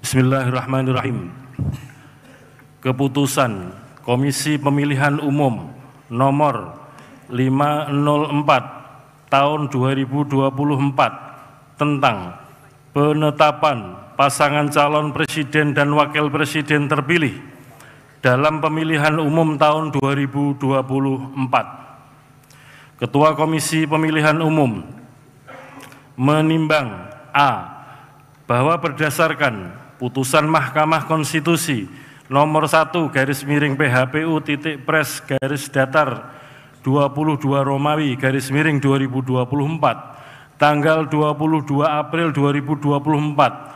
Bismillahirrahmanirrahim. Keputusan Komisi Pemilihan Umum nomor 504 tahun 2024 tentang penetapan pasangan calon presiden dan wakil presiden terpilih dalam pemilihan umum tahun 2024. Ketua Komisi Pemilihan Umum menimbang A. Bahwa berdasarkan putusan Mahkamah Konstitusi nomor 1/Pres/Romawi/2024 tanggal 22 April 2024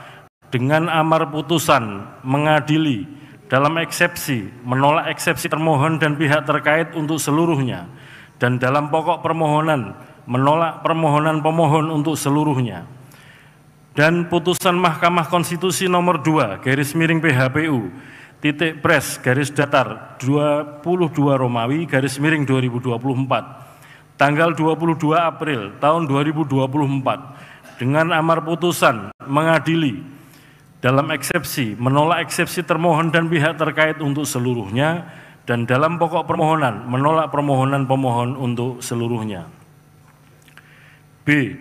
dengan amar putusan mengadili dalam eksepsi menolak eksepsi termohon dan pihak terkait untuk seluruhnya dan dalam pokok permohonan menolak permohonan pemohon untuk seluruhnya. Dan putusan Mahkamah Konstitusi nomor 2/Pres/22 Romawi/2024 tanggal 22 April tahun 2024 dengan amar putusan mengadili dalam eksepsi menolak eksepsi termohon dan pihak terkait untuk seluruhnya dan dalam pokok permohonan menolak permohonan pemohon untuk seluruhnya. B.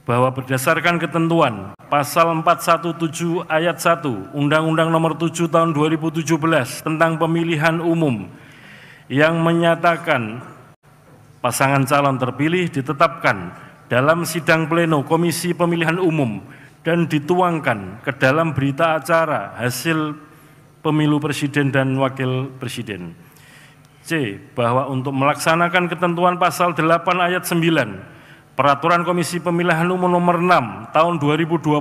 Bahwa berdasarkan ketentuan Pasal 417 Ayat 1 Undang-Undang Nomor 7 Tahun 2017 tentang Pemilihan Umum yang menyatakan pasangan calon terpilih ditetapkan dalam sidang pleno Komisi Pemilihan Umum dan dituangkan ke dalam berita acara hasil pemilu presiden dan wakil presiden. C. Bahwa untuk melaksanakan ketentuan Pasal 8 Ayat 9 Peraturan Komisi Pemilihan Umum nomor 6 tahun 2024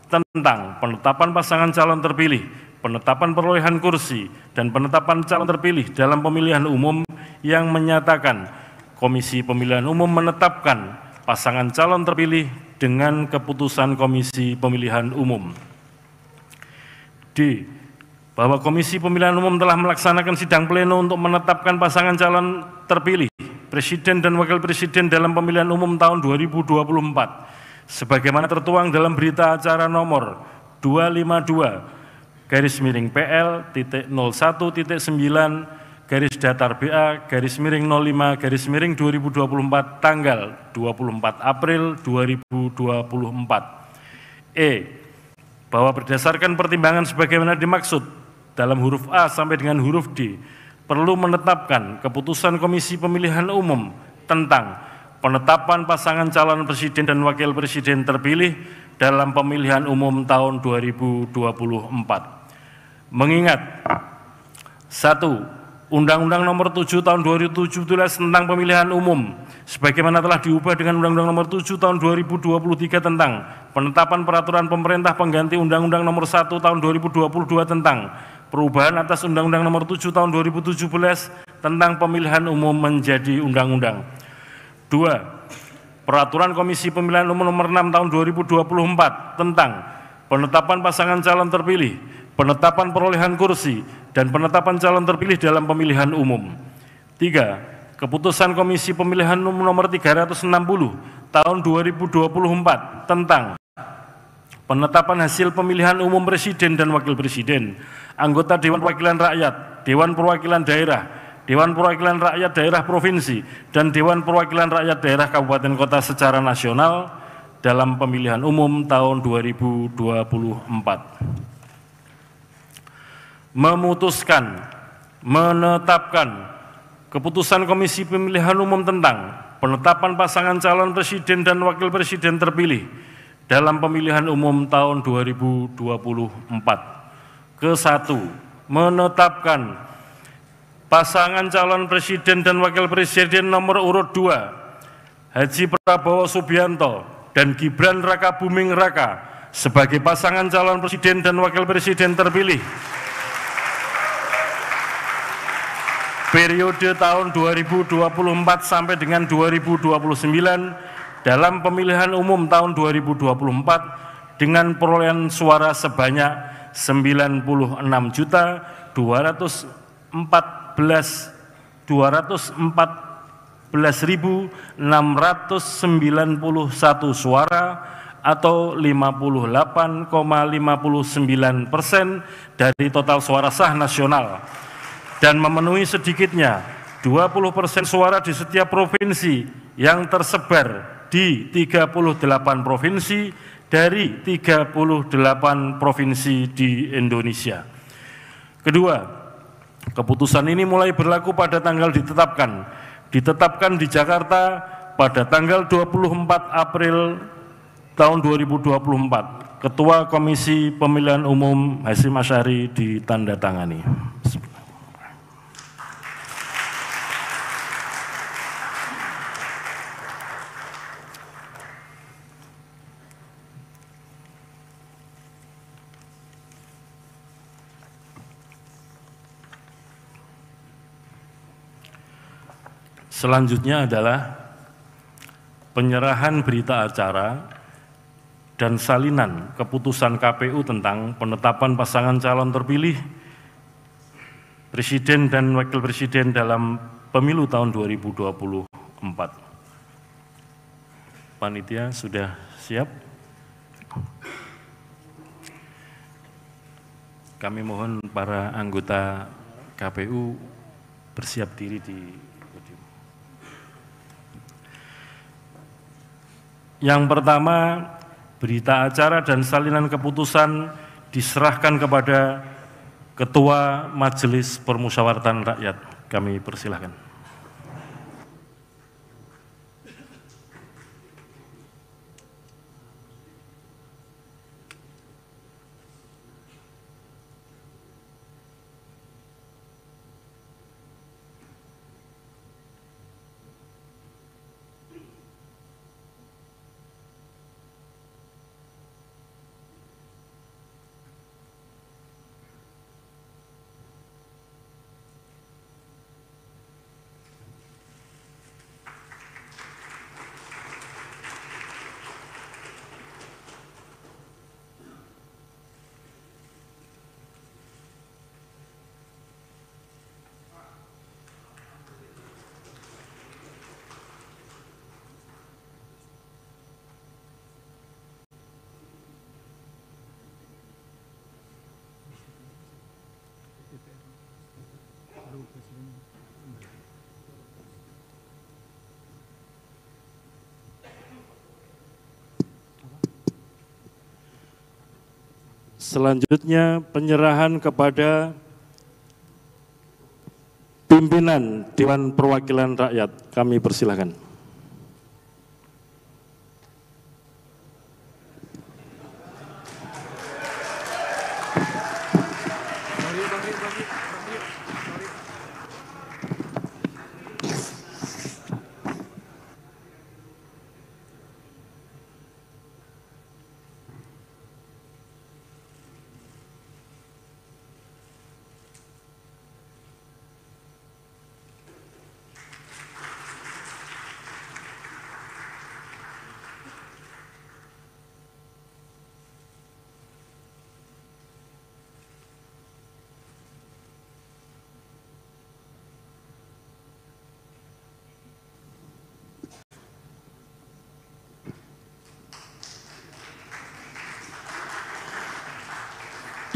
tentang penetapan pasangan calon terpilih, penetapan perolehan kursi, dan penetapan calon terpilih dalam pemilihan umum yang menyatakan Komisi Pemilihan Umum menetapkan pasangan calon terpilih dengan keputusan Komisi Pemilihan Umum. D. Bahwa Komisi Pemilihan Umum telah melaksanakan sidang pleno untuk menetapkan pasangan calon terpilih Presiden dan Wakil Presiden dalam pemilihan umum tahun 2024 sebagaimana tertuang dalam berita acara nomor 252-9-BA/05-2024 tanggal 24 April 2024. E. Bahwa berdasarkan pertimbangan sebagaimana dimaksud dalam huruf A sampai dengan huruf D perlu menetapkan keputusan Komisi Pemilihan Umum tentang penetapan pasangan calon presiden dan wakil presiden terpilih dalam pemilihan umum tahun 2024. Mengingat 1. Undang-Undang Nomor 7 Tahun 2017 tentang Pemilihan Umum sebagaimana telah diubah dengan Undang-Undang Nomor 7 Tahun 2023 tentang penetapan peraturan pemerintah pengganti Undang-Undang Nomor 1 Tahun 2022 tentang perubahan atas Undang-Undang Nomor 7 Tahun 2017 tentang Pemilihan Umum menjadi undang-undang. 2. Peraturan Komisi Pemilihan Umum Nomor 6 Tahun 2024 tentang penetapan pasangan calon terpilih, penetapan perolehan kursi, dan penetapan calon terpilih dalam pemilihan umum. 3. Keputusan Komisi Pemilihan Umum Nomor 360 Tahun 2024 tentang penetapan hasil pemilihan umum presiden dan wakil presiden, anggota Dewan Perwakilan Rakyat, Dewan Perwakilan Daerah, Dewan Perwakilan Rakyat Daerah Provinsi, dan Dewan Perwakilan Rakyat Daerah Kabupaten Kota secara nasional dalam pemilihan umum tahun 2024. Memutuskan, menetapkan keputusan Komisi Pemilihan Umum tentang penetapan pasangan calon presiden dan wakil presiden terpilih dalam pemilihan umum tahun 2024. Ke-1, menetapkan pasangan calon presiden dan wakil presiden nomor urut 2 Haji Prabowo Subianto dan Gibran Rakabuming Raka sebagai pasangan calon presiden dan wakil presiden terpilih periode tahun 2024 sampai dengan 2029 dalam pemilihan umum tahun 2024 dengan perolehan suara sebanyak 96.214.691 suara atau 58,59% dari total suara sah nasional dan memenuhi sedikitnya 20% suara di setiap provinsi yang tersebar di 38 provinsi dari 38 provinsi di Indonesia. Kedua, keputusan ini mulai berlaku pada tanggal ditetapkan di Jakarta pada tanggal 24 April tahun 2024. Ketua Komisi Pemilihan Umum Hasyim Asyari ditandatangani. Selanjutnya adalah penyerahan berita acara dan salinan keputusan KPU tentang penetapan pasangan calon terpilih Presiden dan Wakil Presiden dalam pemilu tahun 2024. Panitia sudah siap? Kami mohon para anggota KPU bersiap diri di podium. Yang pertama, berita acara dan salinan keputusan diserahkan kepada Ketua Majelis Permusyawaratan Rakyat. Kami persilahkan. Selanjutnya penyerahan kepada pimpinan Dewan Perwakilan Rakyat. Kami persilahkan.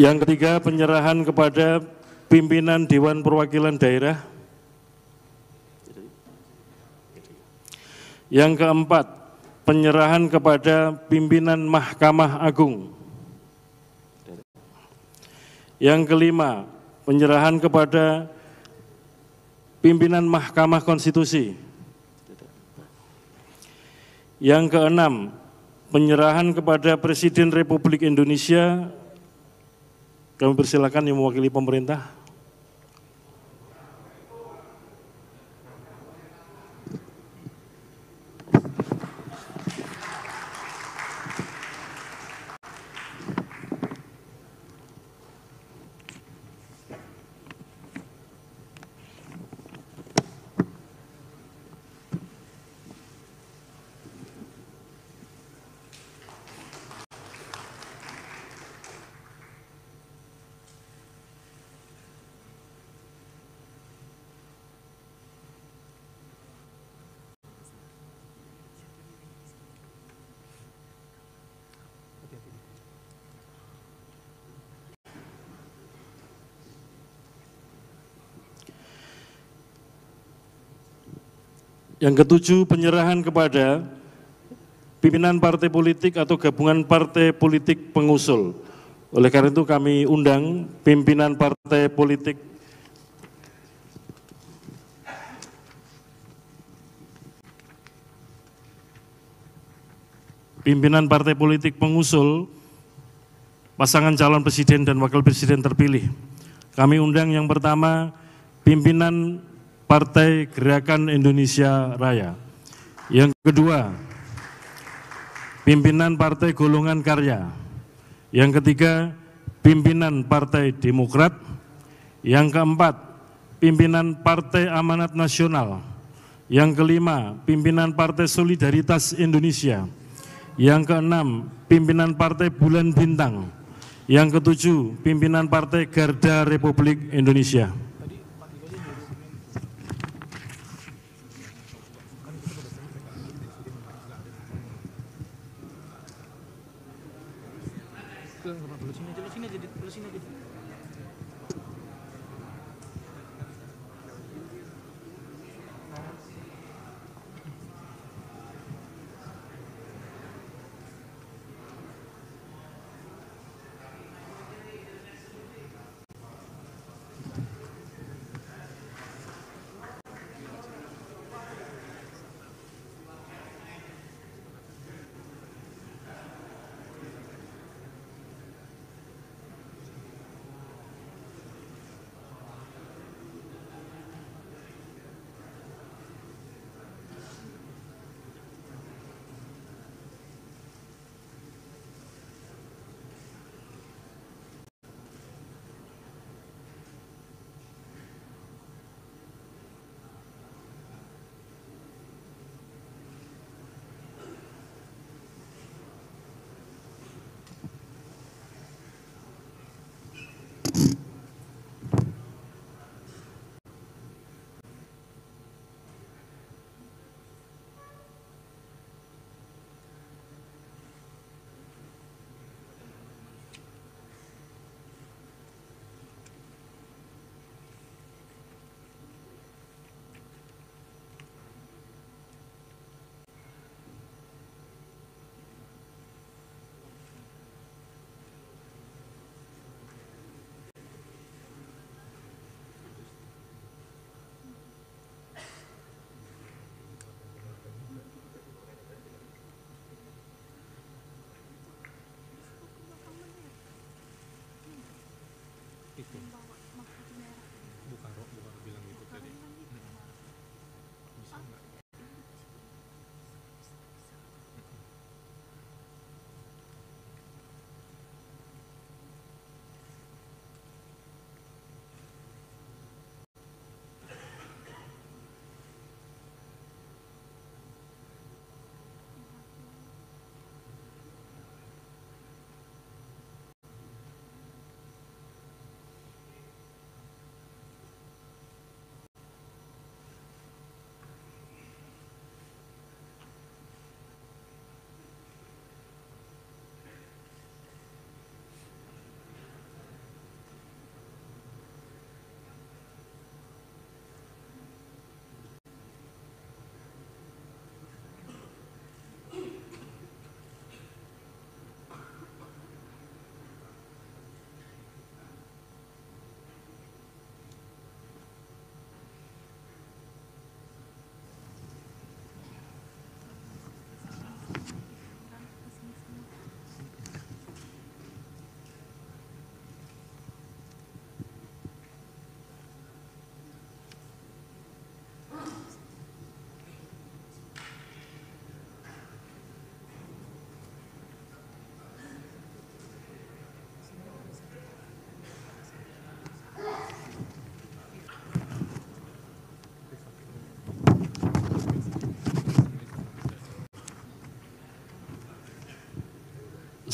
Yang ketiga, penyerahan kepada pimpinan Dewan Perwakilan Daerah. Yang keempat, penyerahan kepada pimpinan Mahkamah Agung. Yang kelima, penyerahan kepada pimpinan Mahkamah Konstitusi. Yang keenam, penyerahan kepada Presiden Republik Indonesia. Kami persilakan yang mewakili pemerintah. Yang ketujuh, penyerahan kepada pimpinan partai politik atau gabungan partai politik pengusul. Oleh karena itu kami undang pimpinan partai politik pengusul pasangan calon presiden dan wakil presiden terpilih. Kami undang yang pertama pimpinan Partai Gerakan Indonesia Raya. Yang kedua, pimpinan Partai Golongan Karya. Yang ketiga, pimpinan Partai Demokrat. Yang keempat, pimpinan Partai Amanat Nasional. Yang kelima, pimpinan Partai Solidaritas Indonesia. Yang keenam, pimpinan Partai Bulan Bintang. Yang ketujuh, pimpinan Partai Garda Republik Indonesia.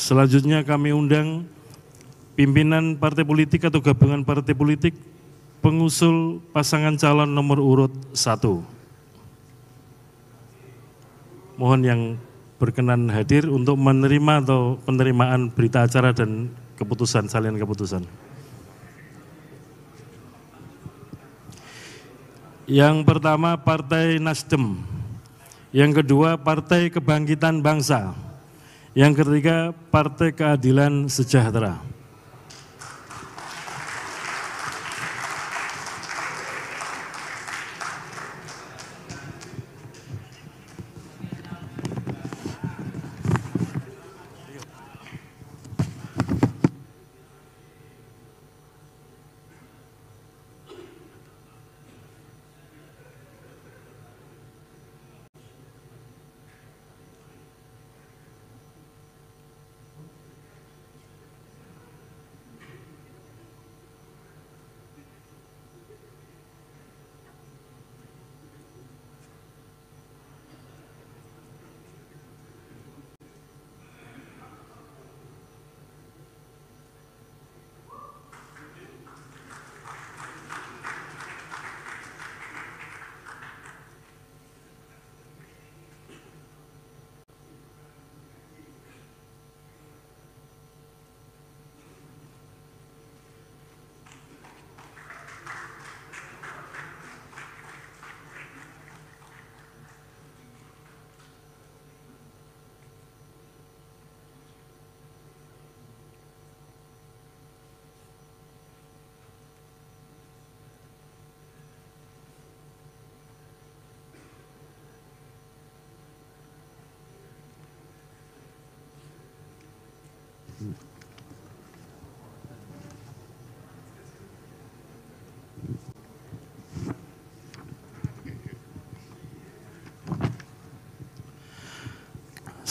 Selanjutnya kami undang pimpinan partai politik atau gabungan partai politik pengusul pasangan calon nomor urut 1. Mohon yang berkenan hadir untuk menerima atau penerimaan berita acara dan keputusan, salinan keputusan. Yang pertama Partai Nasdem. Yang kedua, Partai Kebangkitan Bangsa. Yang ketiga, Partai Keadilan Sejahtera.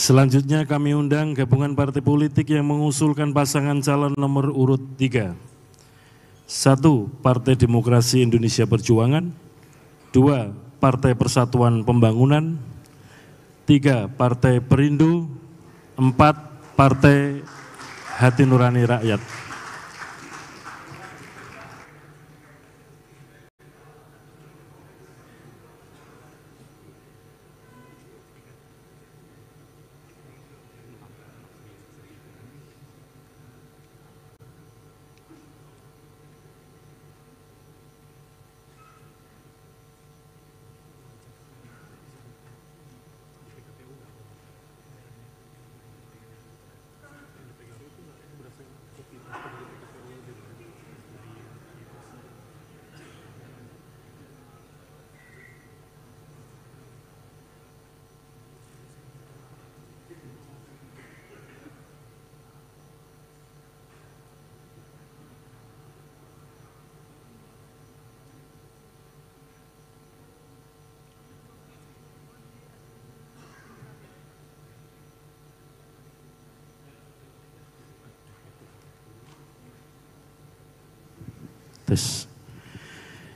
Selanjutnya kami undang gabungan partai politik yang mengusulkan pasangan calon nomor urut 3. 1. Partai Demokrasi Indonesia Perjuangan. 2. Partai Persatuan Pembangunan. 3. Partai Perindo. 4. Partai Hati Nurani Rakyat.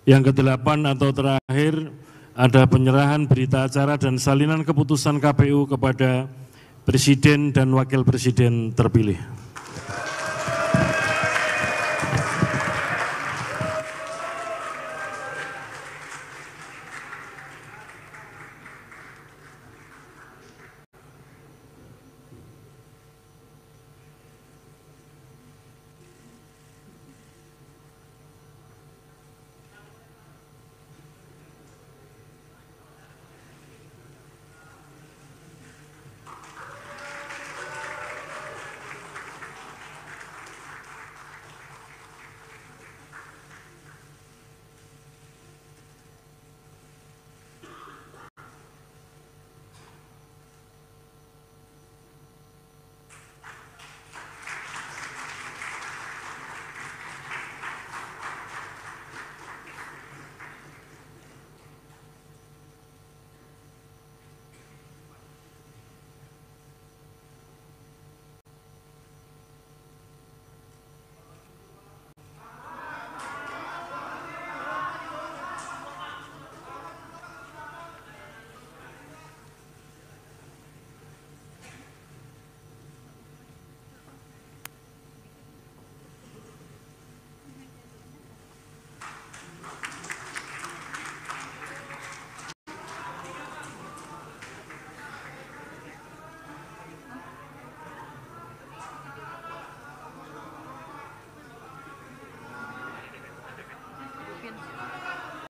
Yang ke-8 atau terakhir ada penyerahan berita acara dan salinan keputusan KPU kepada Presiden dan Wakil Presiden terpilih.